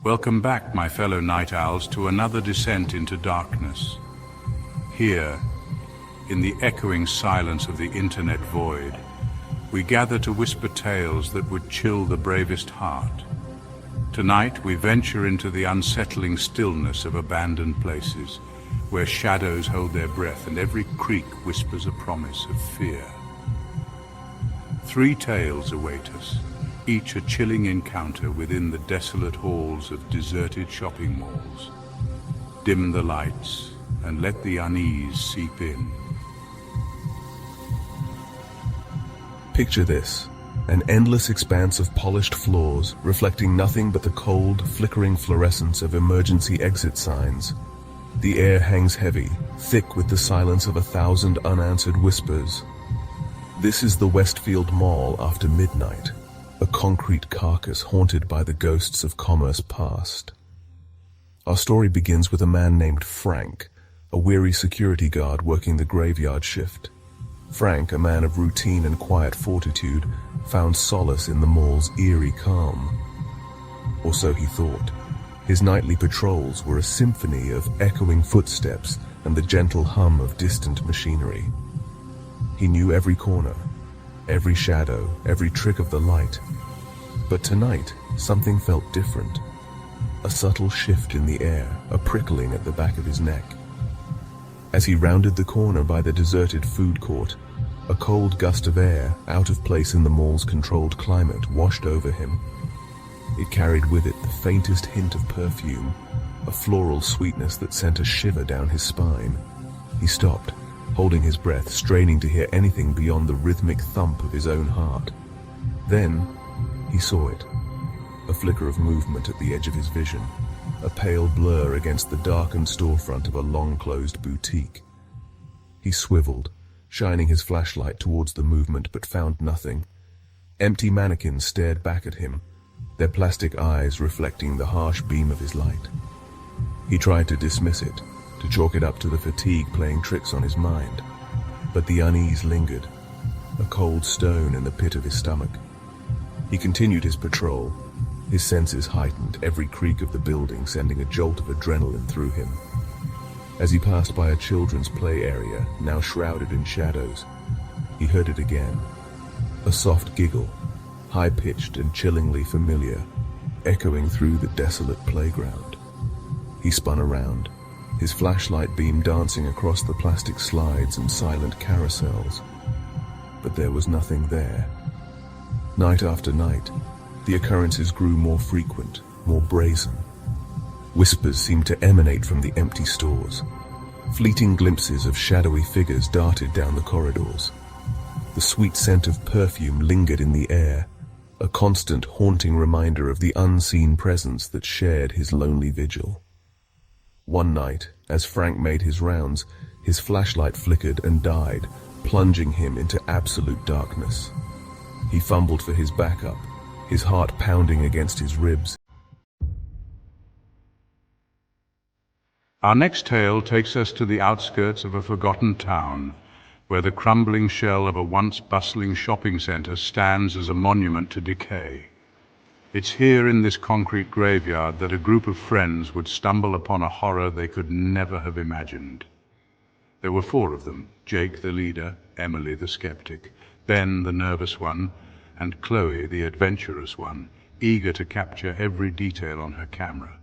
Welcome back, my fellow night owls, to another descent into darkness. Here, in the echoing silence of the internet void, we gather to whisper tales that would chill the bravest heart. Tonight, we venture into the unsettling stillness of abandoned places, where shadows hold their breath and every creak whispers a promise of fear. 3 tales await us, each a chilling encounter within the desolate halls of deserted shopping malls. Dim the lights and let the unease seep in. Picture this, an endless expanse of polished floors reflecting nothing but the cold, flickering fluorescence of emergency exit signs. The air hangs heavy, thick with the silence of 1,000 unanswered whispers. This is the Westfield Mall after midnight, a concrete carcass haunted by the ghosts of commerce past. Our story begins with a man named Frank, a weary security guard working the graveyard shift. Frank, a man of routine and quiet fortitude, found solace in the mall's eerie calm. Or so he thought. His nightly patrols were a symphony of echoing footsteps and the gentle hum of distant machinery. He knew every corner, every shadow, every trick of the light. But tonight, something felt different. A subtle shift in the air, a prickling at the back of his neck. As he rounded the corner by the deserted food court, a cold gust of air, out of place in the mall's controlled climate, washed over him. It carried with it the faintest hint of perfume, a floral sweetness that sent a shiver down his spine. He stopped, holding his breath, straining to hear anything beyond the rhythmic thump of his own heart. Then, he saw it. A flicker of movement at the edge of his vision, a pale blur against the darkened storefront of a long-closed boutique. He swiveled, shining his flashlight towards the movement, but found nothing. Empty mannequins stared back at him, their plastic eyes reflecting the harsh beam of his light. He tried to dismiss it, to chalk it up to the fatigue playing tricks on his mind. But the unease lingered, a cold stone in the pit of his stomach. He continued his patrol, his senses heightened, every creak of the building sending a jolt of adrenaline through him. As he passed by a children's play area, now shrouded in shadows, he heard it again. A soft giggle, high-pitched and chillingly familiar, echoing through the desolate playground. He spun around, his flashlight beam dancing across the plastic slides and silent carousels. But there was nothing there. Night after night, the occurrences grew more frequent, more brazen. Whispers seemed to emanate from the empty stores. Fleeting glimpses of shadowy figures darted down the corridors. The sweet scent of perfume lingered in the air, a constant haunting reminder of the unseen presence that shared his lonely vigil. One night, as Frank made his rounds, his flashlight flickered and died, plunging him into absolute darkness. He fumbled for his backup, his heart pounding against his ribs. Our next tale takes us to the outskirts of a forgotten town, where the crumbling shell of a once-bustling shopping center stands as a monument to decay. It's here in this concrete graveyard that a group of friends would stumble upon a horror they could never have imagined. There were 4 of them: Jake the leader, Emily the skeptic, Ben the nervous one, and Chloe the adventurous one, eager to capture every detail on her camera.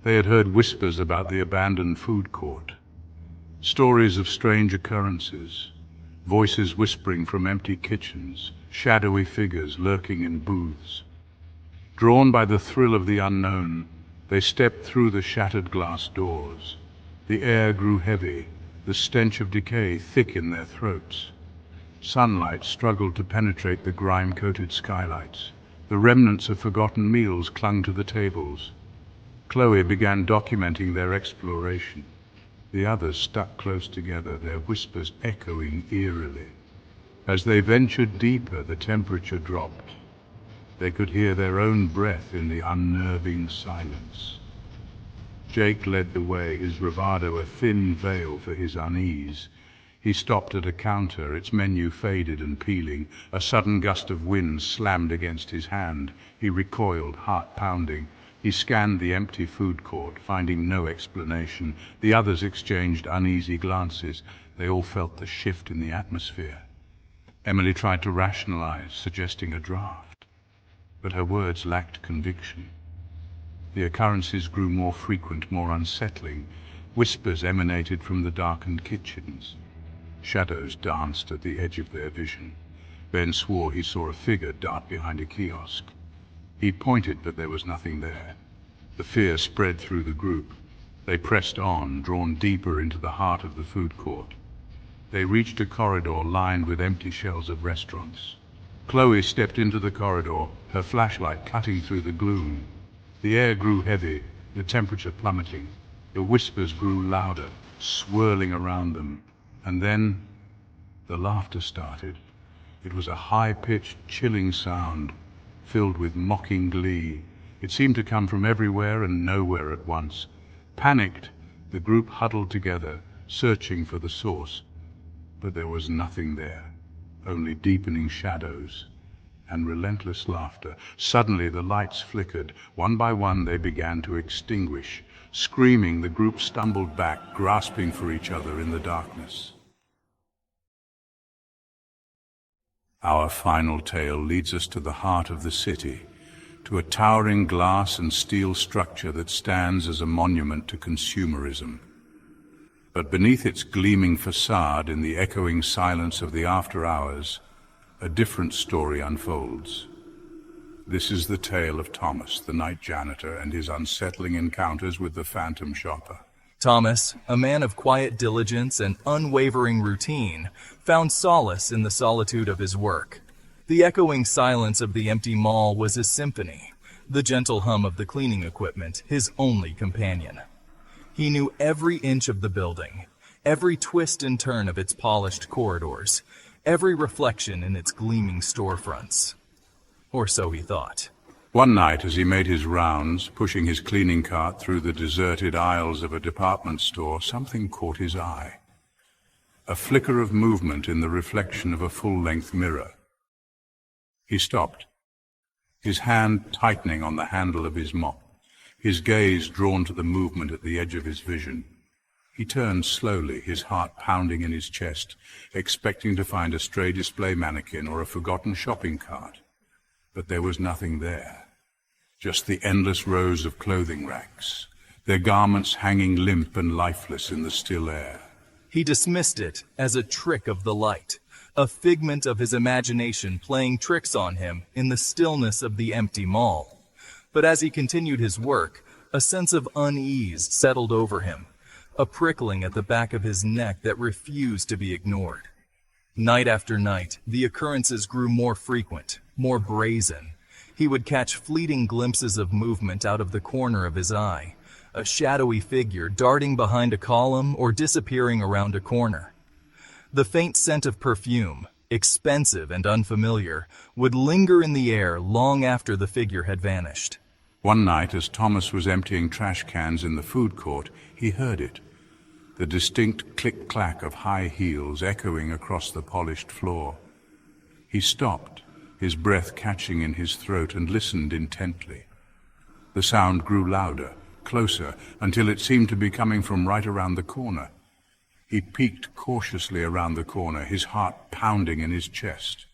They had heard whispers about the abandoned food court, stories of strange occurrences, voices whispering from empty kitchens, shadowy figures lurking in booths. Drawn by the thrill of the unknown, they stepped through the shattered glass doors. The air grew heavy, the stench of decay thick in their throats. Sunlight struggled to penetrate the grime-coated skylights. The remnants of forgotten meals clung to the tables. Chloe began documenting their exploration. The others stuck close together, their whispers echoing eerily. As they ventured deeper, the temperature dropped. They could hear their own breath in the unnerving silence. Jake led the way, his bravado a thin veil for his unease. He stopped at a counter, its menu faded and peeling. A sudden gust of wind slammed against his hand. He recoiled, heart pounding. He scanned the empty food court, finding no explanation. The others exchanged uneasy glances. They all felt the shift in the atmosphere. Emily tried to rationalize, suggesting a draft, but her words lacked conviction. The occurrences grew more frequent, more unsettling. Whispers emanated from the darkened kitchens. Shadows danced at the edge of their vision. Ben swore he saw a figure dart behind a kiosk. He pointed, but there was nothing there. The fear spread through the group. They pressed on, drawn deeper into the heart of the food court. They reached a corridor lined with empty shelves of restaurants. Chloe stepped into the corridor, her flashlight cutting through the gloom. The air grew heavy, the temperature plummeting. The whispers grew louder, swirling around them. And then the laughter started. It was a high-pitched, chilling sound, filled with mocking glee. It seemed to come from everywhere and nowhere at once. Panicked, the group huddled together, searching for the source. But there was nothing there, only deepening shadows and relentless laughter. Suddenly the lights flickered. One by one they began to extinguish. Screaming, the group stumbled back, grasping for each other in the darkness. Our final tale leads us to the heart of the city, to a towering glass and steel structure that stands as a monument to consumerism. But beneath its gleaming facade, in the echoing silence of the after hours, a different story unfolds. This is the tale of Thomas, the night janitor, and his unsettling encounters with the phantom shopper. Thomas, a man of quiet diligence and unwavering routine, found solace in the solitude of his work. The echoing silence of the empty mall was his symphony, the gentle hum of the cleaning equipment his only companion. He knew every inch of the building, every twist and turn of its polished corridors, every reflection in its gleaming storefronts. Or so he thought. One night, as he made his rounds, pushing his cleaning cart through the deserted aisles of a department store, something caught his eye. A flicker of movement in the reflection of a full-length mirror. He stopped, his hand tightening on the handle of his mop, his gaze drawn to the movement at the edge of his vision. He turned slowly, his heart pounding in his chest, expecting to find a stray display mannequin or a forgotten shopping cart. But there was nothing there, just the endless rows of clothing racks, their garments hanging limp and lifeless in the still air. He dismissed it as a trick of the light, a figment of his imagination playing tricks on him in the stillness of the empty mall. But as he continued his work, a sense of unease settled over him, a prickling at the back of his neck that refused to be ignored. Night after night, the occurrences grew more frequent, more brazen. He would catch fleeting glimpses of movement out of the corner of his eye, a shadowy figure darting behind a column or disappearing around a corner. The faint scent of perfume, expensive and unfamiliar, would linger in the air long after the figure had vanished. One night, as Thomas was emptying trash cans in the food court, he heard it, the distinct click-clack of high heels echoing across the polished floor. He stopped, his breath catching in his throat, and listened intently. The sound grew louder, closer, until it seemed to be coming from right around the corner. He peeked cautiously around the corner, his heart pounding in his chest.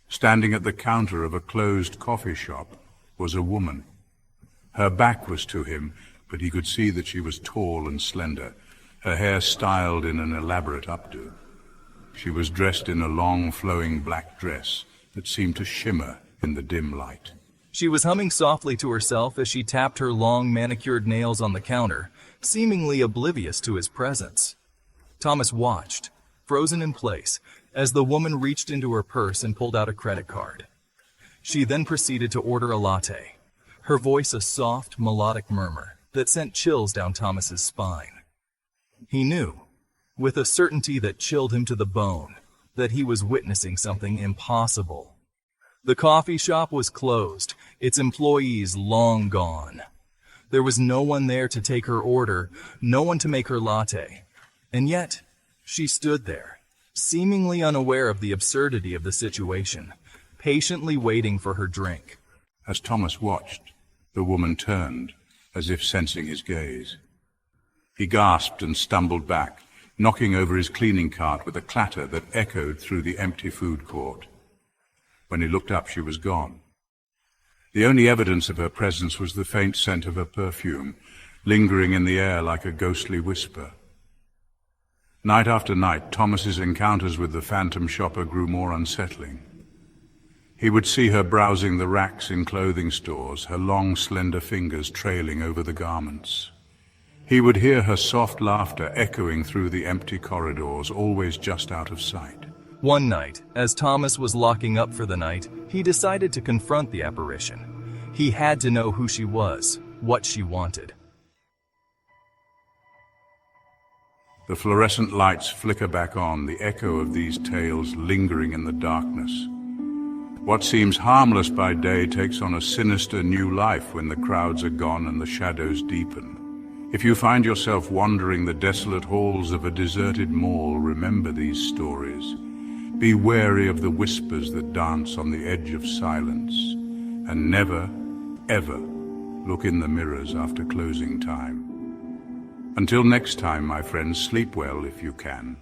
Standing at the counter of a closed coffee shop was a woman. Her back was to him, but he could see that she was tall and slender, her hair styled in an elaborate updo. She was dressed in a long, flowing black dress that seemed to shimmer in the dim light. She was humming softly to herself as she tapped her long, manicured nails on the counter, seemingly oblivious to his presence. Thomas watched, frozen in place, as the woman reached into her purse and pulled out a credit card. She then proceeded to order a latte, her voice a soft, melodic murmur that sent chills down Thomas's spine. He knew, with a certainty that chilled him to the bone, that he was witnessing something impossible. The coffee shop was closed, its employees long gone. There was no one there to take her order, no one to make her latte. And yet, she stood there, seemingly unaware of the absurdity of the situation, patiently waiting for her drink. As Thomas watched, the woman turned, as if sensing his gaze. He gasped and stumbled back, knocking over his cleaning cart with a clatter that echoed through the empty food court. When he looked up, she was gone. The only evidence of her presence was the faint scent of her perfume, lingering in the air like a ghostly whisper. Night after night, Thomas's encounters with the phantom shopper grew more unsettling. He would see her browsing the racks in clothing stores, her long, slender fingers trailing over the garments. He would hear her soft laughter echoing through the empty corridors, always just out of sight. One night, as Thomas was locking up for the night, he decided to confront the apparition. He had to know who she was, what she wanted. The fluorescent lights flicker back on, the echo of these tales lingering in the darkness. What seems harmless by day takes on a sinister new life when the crowds are gone and the shadows deepen. If you find yourself wandering the desolate halls of a deserted mall, remember these stories. Be wary of the whispers that dance on the edge of silence, and never, ever look in the mirrors after closing time. Until next time, my friends, sleep well if you can.